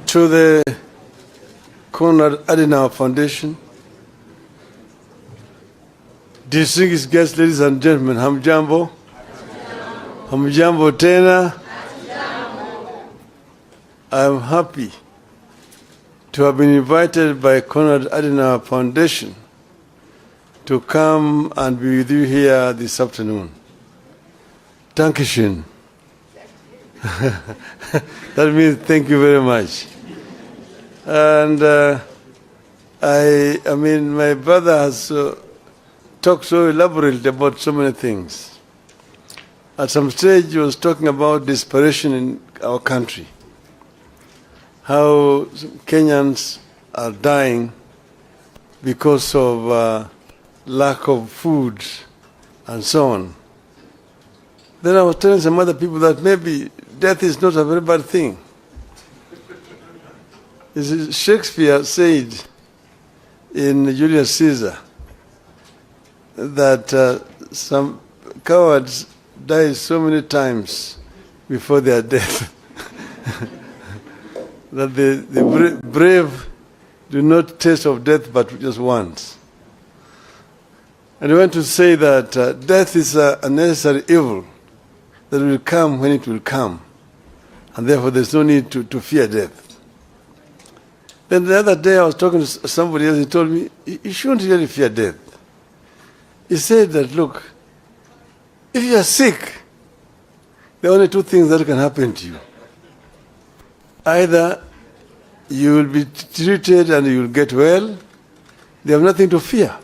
To the Konrad Adenauer Foundation, distinguished guests, ladies and gentlemen, hamjambo, hamjambo tena. I am happy to have been invited by Konrad Adenauer Foundation to come and be with you here this afternoon. Dankeschön. That means thank you very much. And I mean, my brother has talked so elaborately about so many things. At some stage, he was talking about desperation in our country, how Kenyans are dying because of lack of food and so on. Then I was telling some other people that maybe death is not a very bad thing. Shakespeare said in Julius Caesar that some cowards die so many times before their death that the brave do not taste of death but just once. And I want to say that death is a necessary evil that will come when it will come, and therefore there's no need to fear death. Then the other day I was talking to somebody else, he told me, you shouldn't really fear death. He said that, look, if you are sick, there are only two things that can happen to you. Either you will be treated and you will get well, they have nothing to fear.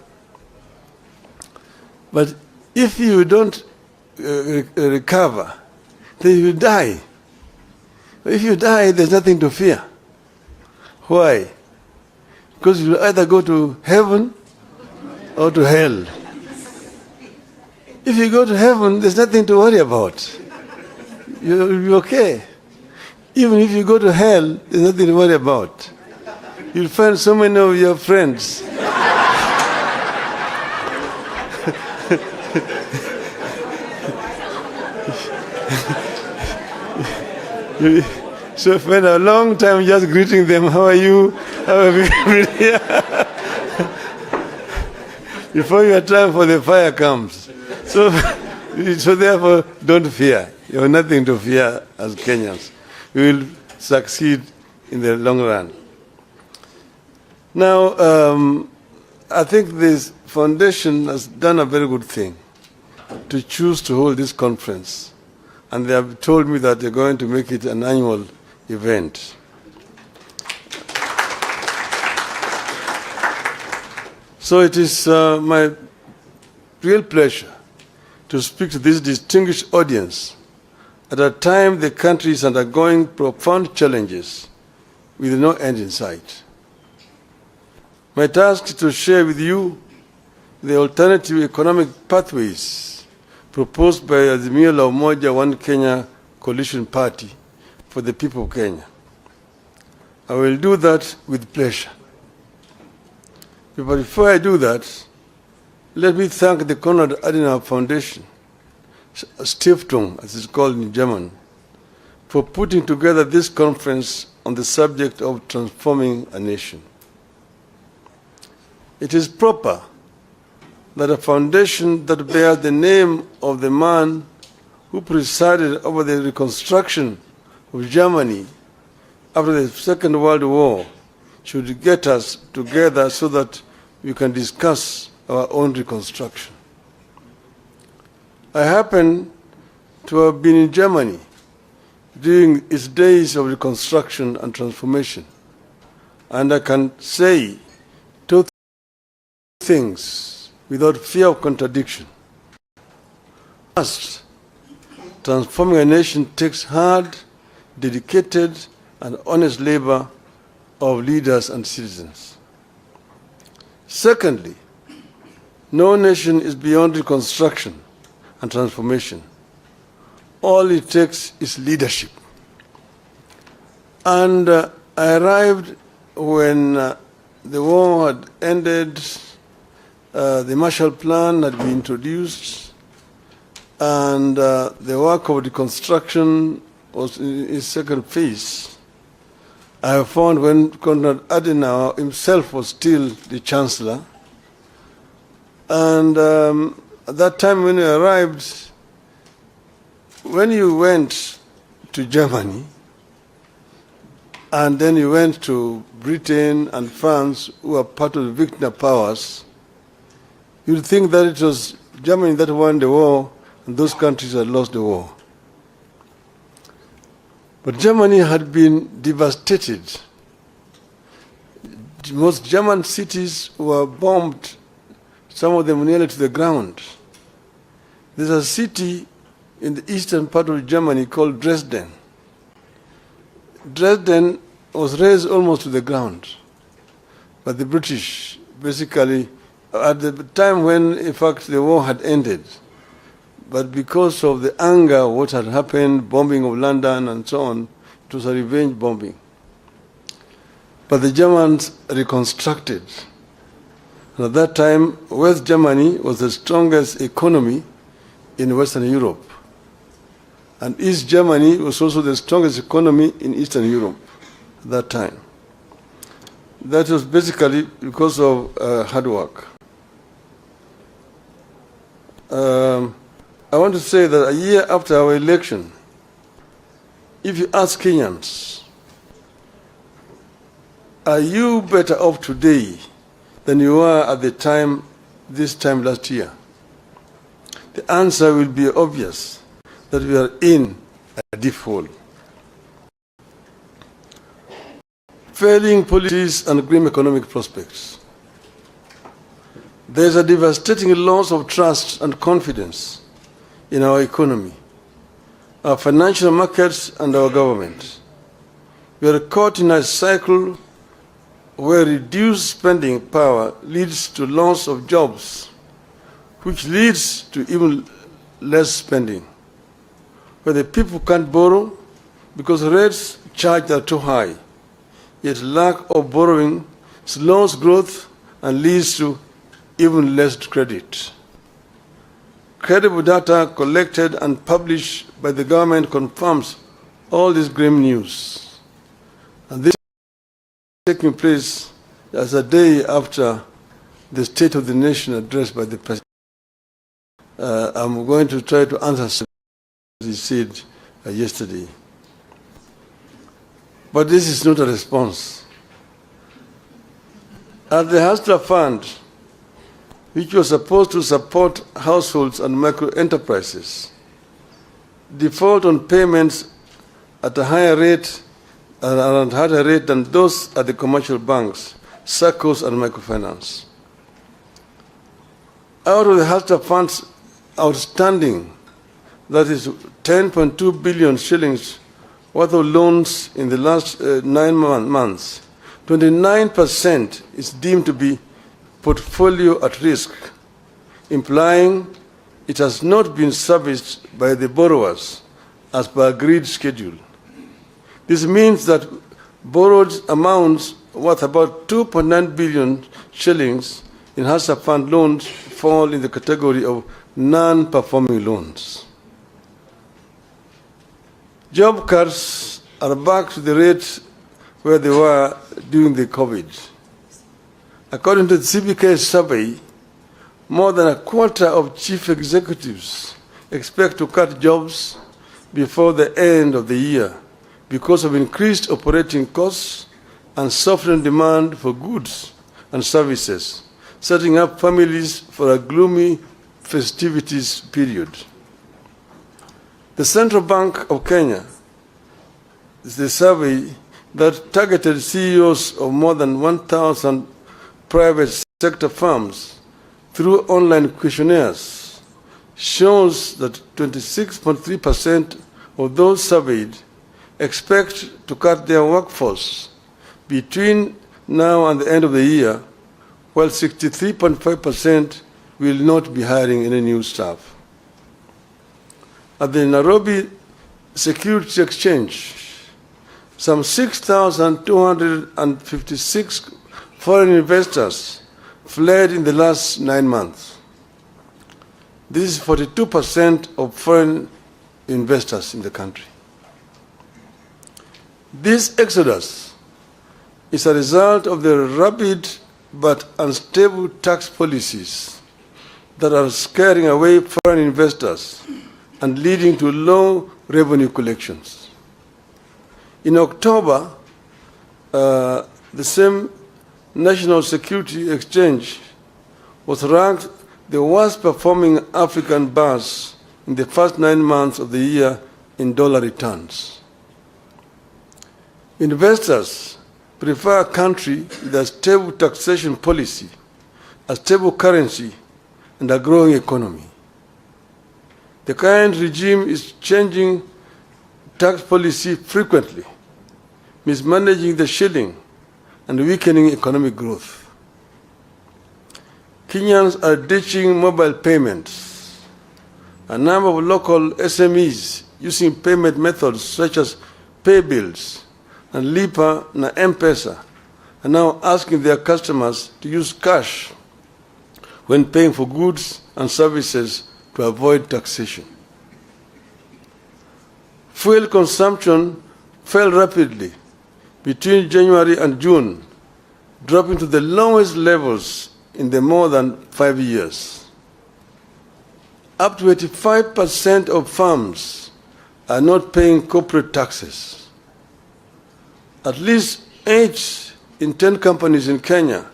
But if you don't recover, then you will die. If you die, there's nothing to fear. Why? Because you will either go to heaven or to hell. If you go to heaven, there's nothing to worry about. You will be okay. Even if you go to hell, there's nothing to worry about. You'll find so many of your friends. So spend a long time just greeting them. How are you? How have you been here? Before your time for the fire comes. So therefore, don't fear. You have nothing to fear as Kenyans. We will succeed in the long run. Now, I think this foundation has done a very good thing to choose to hold this conference. And they have told me that they're going to make it an annual event. So it is my real pleasure to speak to this distinguished audience at a time the country is undergoing profound challenges with no end in sight. My task is to share with you the alternative economic pathways proposed by Azimio la Umoja One Kenya Coalition Party for the people of Kenya. I will do that with pleasure. But before I do that, let me thank the Konrad Adenauer Foundation, Stiftung, as it's called in German, for putting together this conference on the subject of transforming a nation. It is proper that a foundation that bears the name of the man who presided over the reconstruction of Germany after the Second World War should get us together so that we can discuss our own reconstruction. I happen to have been in Germany during its days of reconstruction and transformation, and I can say two things without fear of contradiction. First, transforming a nation takes hard, dedicated, and honest labor of leaders and citizens. Secondly, no nation is beyond reconstruction and transformation. All it takes is leadership. And I arrived when the war had ended, the Marshall Plan had been introduced, and the work of reconstruction was in its second phase. I have found when Konrad Adenauer himself was still the chancellor, and at that time when he arrived, when you went to Germany, and then you went to Britain and France, who are part of the victor powers, you'd think that it was Germany that won the war, and those countries had lost the war. But Germany had been devastated. Most German cities were bombed, some of them nearly to the ground. There's a city in the eastern part of Germany called Dresden. Dresden was razed almost to the ground by the British, basically, at the time when, in fact, the war had ended. But because of the anger of what had happened, bombing of London and so on, it was a revenge bombing. But the Germans reconstructed. And at that time, West Germany was the strongest economy in Western Europe. And East Germany was also the strongest economy in Eastern Europe at that time. That was basically because of hard work. I want to say that a year after our election, if you ask Kenyans, are you better off today than you were at the time, this time last year? The answer will be obvious, that we are in a deep hole. Failing policies and grim economic prospects. There is a devastating loss of trust and confidence in our economy, our financial markets, and our government. We are caught in a cycle where reduced spending power leads to loss of jobs, which leads to even less spending, where the people can't borrow because rates charged are too high, yet lack of borrowing slows growth and leads to even less credit. Credible data collected and published by the government confirms all this grim news. And this is taking place as a day after the State of the Nation address by the President. I'm going to try to answer as he said yesterday. But this is not a response. At the Hustler Fund, which was supposed to support households and micro enterprises, default on payments at a higher rate than those at the commercial banks, SACCOs and microfinance. Out of the Hustler Fund's outstanding, that is 10.2 billion shillings worth of loans in the last 9 months, 29% is deemed to be portfolio at risk, implying it has not been serviced by the borrowers as per agreed schedule. This means that borrowed amounts worth about 2.9 billion shillings in Hustler Fund loans fall in the category of non-performing loans. Job cuts are back to the rate where they were during the COVID. According to the CBK survey, more than a quarter of chief executives expect to cut jobs before the end of the year because of increased operating costs and softening demand for goods and services, setting up families for a gloomy festivities period. The Central Bank of Kenya is the survey that targeted CEOs of more than 1,000 private sector firms through online questionnaires shows that 26.3% of those surveyed expect to cut their workforce between now and the end of the year, while 63.5% will not be hiring any new staff. At the Nairobi Security Exchange, some 6,256 foreign investors fled in the last 9 months. This is 42% of foreign investors in the country. This exodus is a result of the rapid but unstable tax policies that are scaring away foreign investors and leading to low revenue collections. In October, the same National Security Exchange was ranked the worst performing African bus in the first 9 months of the year in dollar returns. Investors prefer a country with a stable taxation policy, a stable currency, and a growing economy. The current regime is changing tax policy frequently, mismanaging the shilling, and weakening economic growth. Kenyans are ditching mobile payments. A number of local SMEs using payment methods such as pay bills and Lipa na M-Pesa are now asking their customers to use cash when paying for goods and services to avoid taxation. Fuel consumption fell rapidly between January and June, dropping to the lowest levels in the more than 5 years. Up to 85% of firms are not paying corporate taxes. At least 8 in 10 companies in Kenya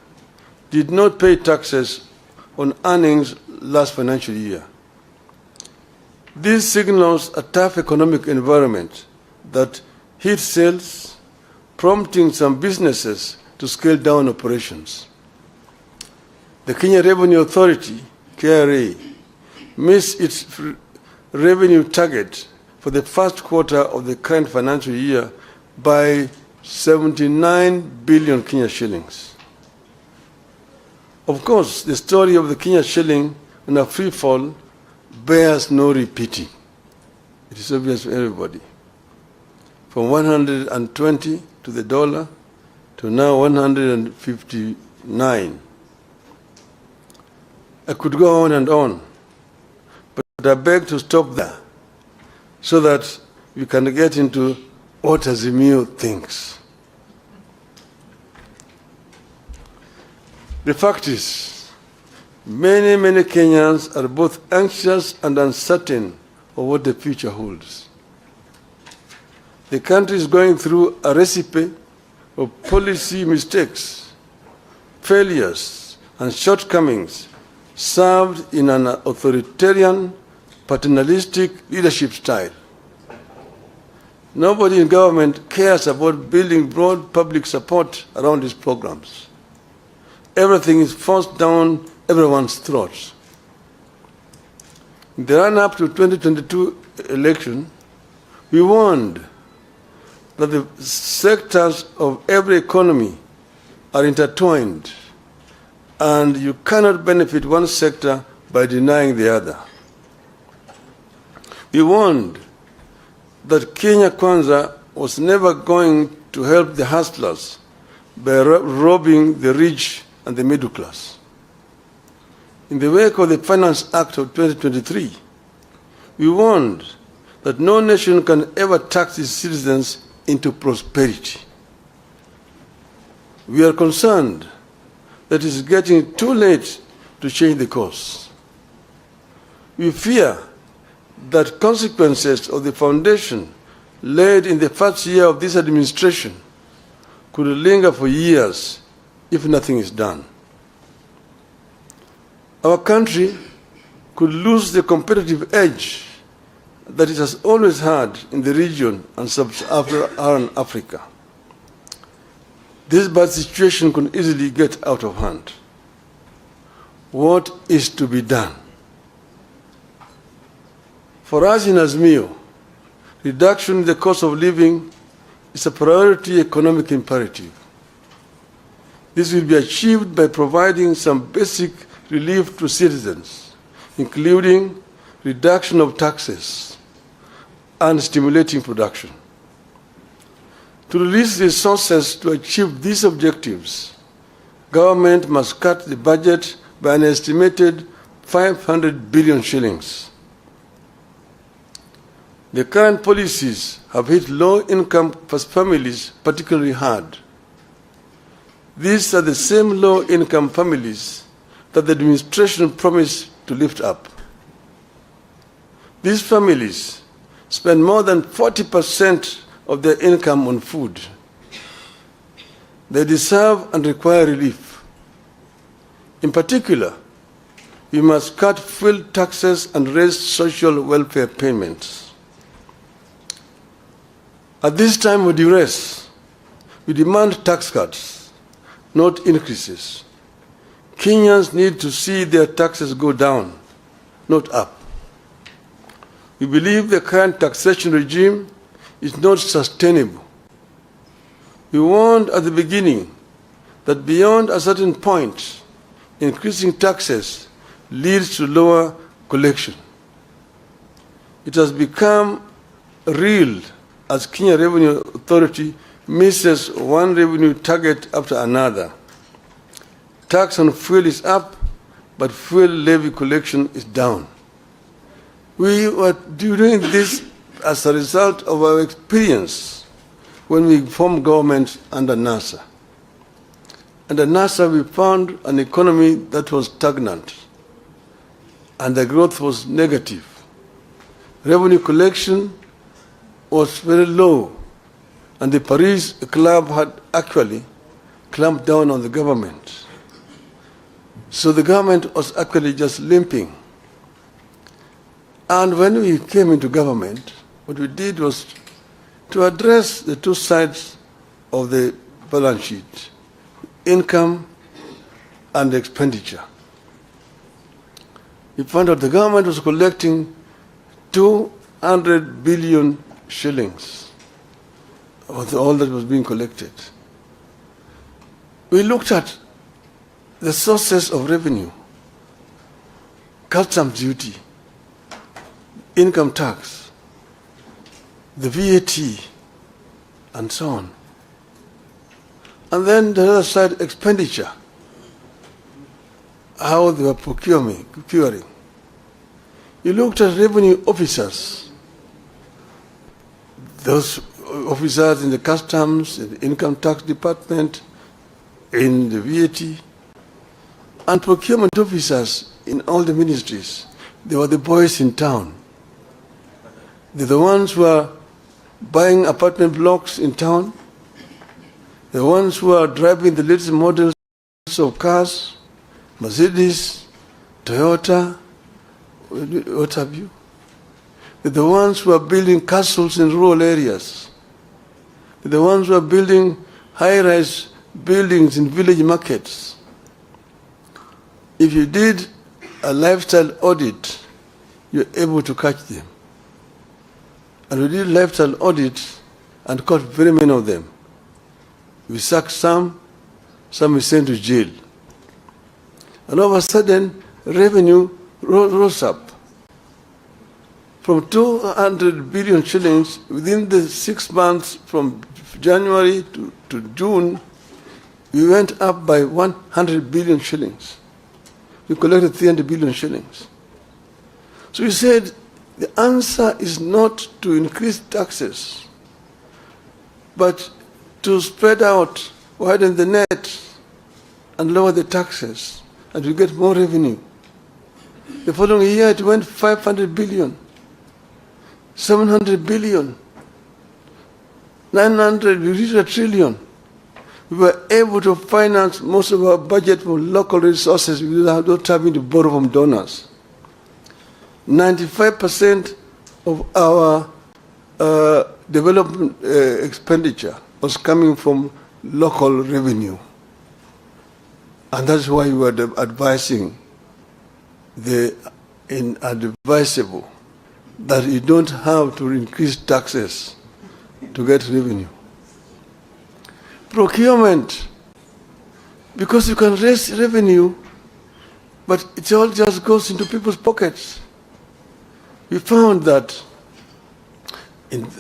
did not pay taxes on earnings last financial year. This signals a tough economic environment that hits sales, prompting some businesses to scale down operations. The Kenya Revenue Authority, KRA, missed its revenue target for the first quarter of the current financial year by 79 billion Kenya shillings. Of course, the story of the Kenya shilling in a free fall bears no repeating. It is obvious to everybody. From 120 to the dollar to now 159. I could go on and on, but I beg to stop there so that we can get into what Azimio thinks. The fact is, many Kenyans are both anxious and uncertain of what the future holds. The country is going through a recipe of policy mistakes, failures, and shortcomings served in an authoritarian, paternalistic leadership style. Nobody in government cares about building broad public support around these programs. Everything is forced down everyone's throats. In the run-up to 2022 election, we warned that the sectors of every economy are intertwined, and you cannot benefit one sector by denying the other. We warned that Kenya Kwanza was never going to help the hustlers by robbing the rich and the middle class. In the wake of the Finance Act of 2023, we warned that no nation can ever tax its citizens into prosperity. We are concerned that it is getting too late to change the course. We fear that consequences of the foundation laid in the first year of this administration could linger for years if nothing is done. Our country could lose the competitive edge that it has always had in the region and sub-Saharan Africa. This bad situation could easily get out of hand. What is to be done? For us in Azimio, reduction in the cost of living is a priority economic imperative. This will be achieved by providing some basic relief to citizens, including reduction of taxes and stimulating production. To release resources to achieve these objectives, government must cut the budget by an estimated 500 billion shillings. The current policies have hit low-income families particularly hard. These are the same low-income families that the administration promised to lift up. These families spend more than 40% of their income on food. They deserve and require relief. In particular, we must cut fuel taxes and raise social welfare payments. At this time of duress, we demand tax cuts, not increases. Kenyans need to see their taxes go down, not up. We believe the current taxation regime is not sustainable. We warned at the beginning that beyond a certain point, increasing taxes leads to lower collection. It has become real as Kenya Revenue Authority misses one revenue target after another. Tax on fuel is up, but fuel levy collection is down. We were doing this as a result of our experience when we formed government under NASA. Under NASA, we found an economy that was stagnant, and the growth was negative. Revenue collection was very low, and the Paris Club had actually clamped down on the government. So the government was actually just limping. And when we came into government, what we did was to address the two sides of the balance sheet, income and expenditure. We found out the government was collecting 200 billion shillings of all that was being collected. We looked at the sources of revenue, customs duty, income tax, the VAT, and so on. And then the other side, expenditure, how they were procuring. You looked at revenue officers, those officers in the customs, in the income tax department, in the VAT, and procurement officers in all the ministries. They were the boys in town. They're the ones who are buying apartment blocks in town, the ones who are driving the latest models of cars, Mercedes, Toyota, what have you. They're the ones who are building castles in rural areas. They're the ones who are building high-rise buildings in village markets. If you did a lifestyle audit, you're able to catch them. And we did lifestyle audits and caught very many of them. We sacked some we sent to jail. And all of a sudden, revenue rose up. From 200 billion shillings, within the 6 months from January to June, we went up by 100 billion shillings. We collected 300 billion shillings. So we said, the answer is not to increase taxes, but to spread out, widen the net, and lower the taxes, and we get more revenue. The following year, it went 500 billion, 700 billion, 900, we reached $1 trillion. We were able to finance most of our budget from local resources without having to borrow from donors. 95% of our development expenditure was coming from local revenue. And that's why we were advising the inadvisable that you don't have to increase taxes to get revenue. Procurement, because you can raise revenue, but it all just goes into people's pockets. We found that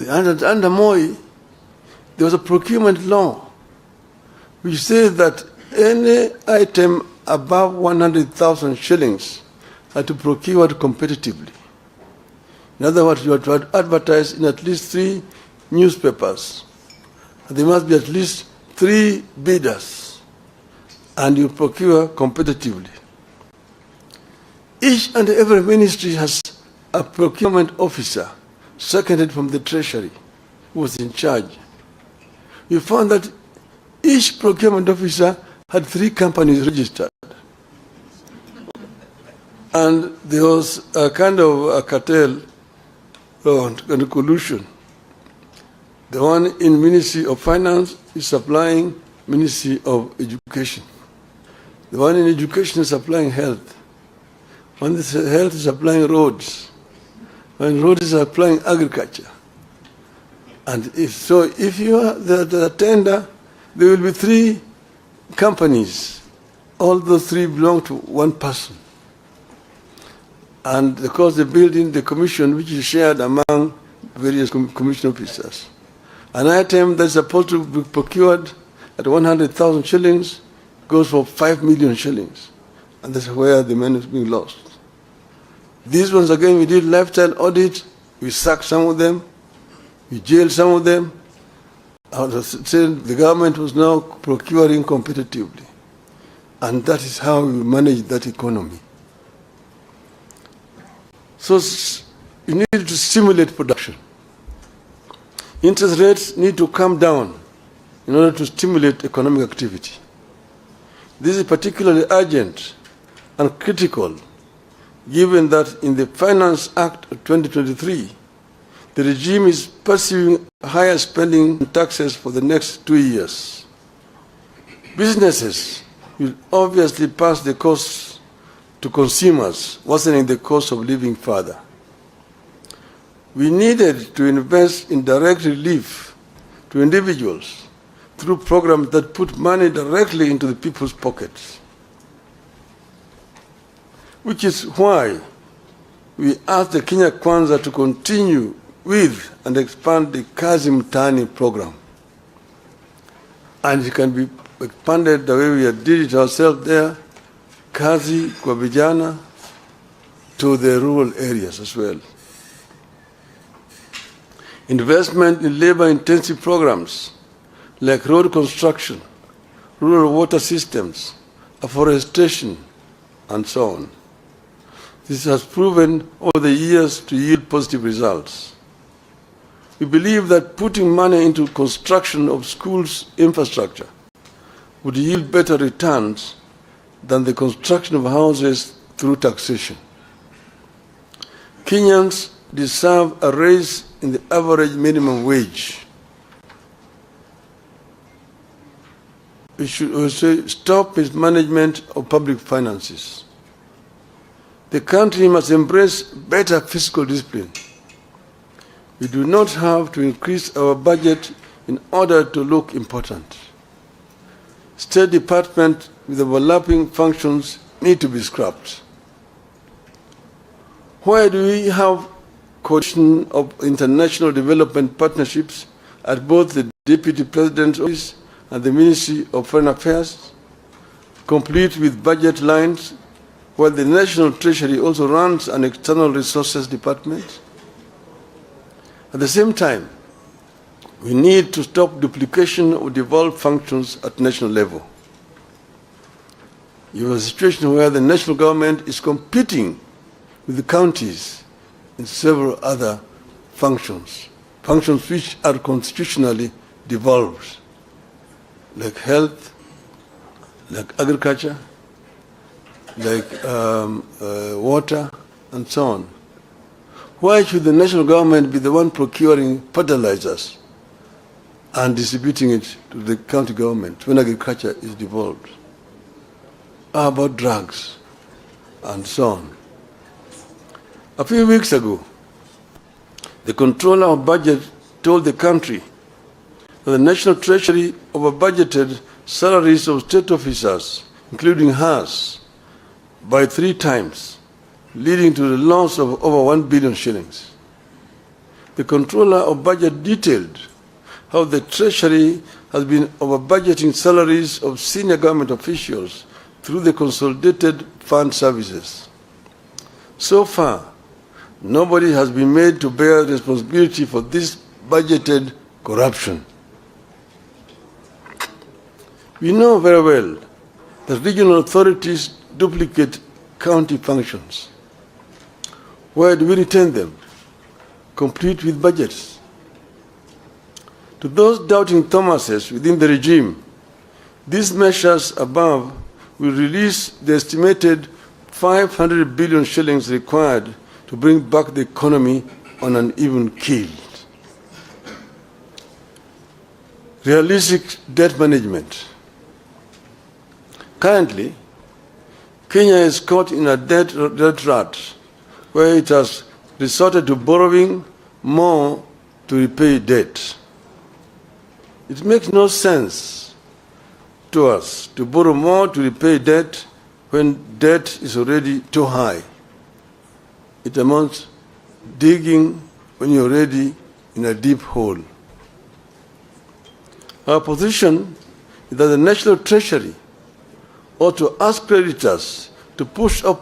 under Moi, there was a procurement law which says that any item above 100,000 shillings had to procure competitively. In other words, you have to advertise in at least 3 newspapers. And there must be at least 3 bidders. and you procure competitively. Each and every ministry has a procurement officer seconded from the Treasury who was in charge. We found that each procurement officer had 3 companies registered. And there was a kind of a cartel and a collusion. The one in Ministry of Finance is supplying Ministry of Education. The one in Education is supplying health. One is health is supplying roads. One road is supplying agriculture. And if you are the tender, there will be 3 companies. All those 3 belong to one person. And because the building, the commission, which is shared among various commission officers. An item that's supposed to be procured at 100,000 shillings goes for 5 million shillings. And that's where the money is being lost. These ones, again, we did lifestyle audit. We sacked some of them. We jailed some of them. The government was now procuring competitively. And that is how we manage that economy. So you need to stimulate production. Interest rates need to come down in order to stimulate economic activity. This is particularly urgent and critical, given that in the Finance Act of 2023, the regime is pursuing higher spending and taxes for the next 2 years. Businesses will obviously pass the costs to consumers, worsening the cost of living further. We needed to invest in direct relief to individuals through programs that put money directly into the people's pockets. Which is why we asked the Kenya Kwanza to continue with and expand the Kazi Mtaani program. And it can be expanded the way we did it ourselves there, Kazi kwa vijana, to the rural areas as well. Investment in labor-intensive programs like road construction, rural water systems, afforestation, and so on. This has proven over the years to yield positive results. We believe that putting money into construction of schools' infrastructure would yield better returns than the construction of houses through taxation. Kenyans deserve a raise in the average minimum wage. We should also stop mismanagement of public finances. The country must embrace better fiscal discipline. We do not have to increase our budget in order to look important. State Department with overlapping functions need to be scrapped. Why do we have coordination of international development partnerships at both the Deputy President's Office and the Ministry of Foreign Affairs, complete with budget lines, while the National Treasury also runs an external resources department? At the same time, we need to stop duplication of devolved functions at national level. You have a situation where the national government is competing with the counties in several other functions which are constitutionally devolved, like health, like agriculture, like water, and so on. Why should the national government be the one procuring fertilizers and distributing it to the county government when agriculture is devolved? How about drugs and so on? A few weeks ago, the Controller of Budget told the country that the National Treasury over-budgeted salaries of state officers, including hers, by 3 times, leading to the loss of over 1 billion shillings. The Controller of Budget detailed how the Treasury has been over-budgeting salaries of senior government officials through the consolidated fund services. So far, nobody has been made to bear responsibility for this budgeted corruption. We know very well that regional authorities duplicate county functions. Where do we retain them? Complete with budgets. To those doubting Thomases within the regime, these measures above will release the estimated 500 billion shillings required to bring back the economy on an even keel. Realistic debt management. Currently, Kenya is caught in a debt rut where it has resorted to borrowing more to repay debt. It makes no sense to us to borrow more to repay debt when debt is already too high. It amounts digging when you're already in a deep hole. Our position is that the National Treasury ought to ask creditors to push up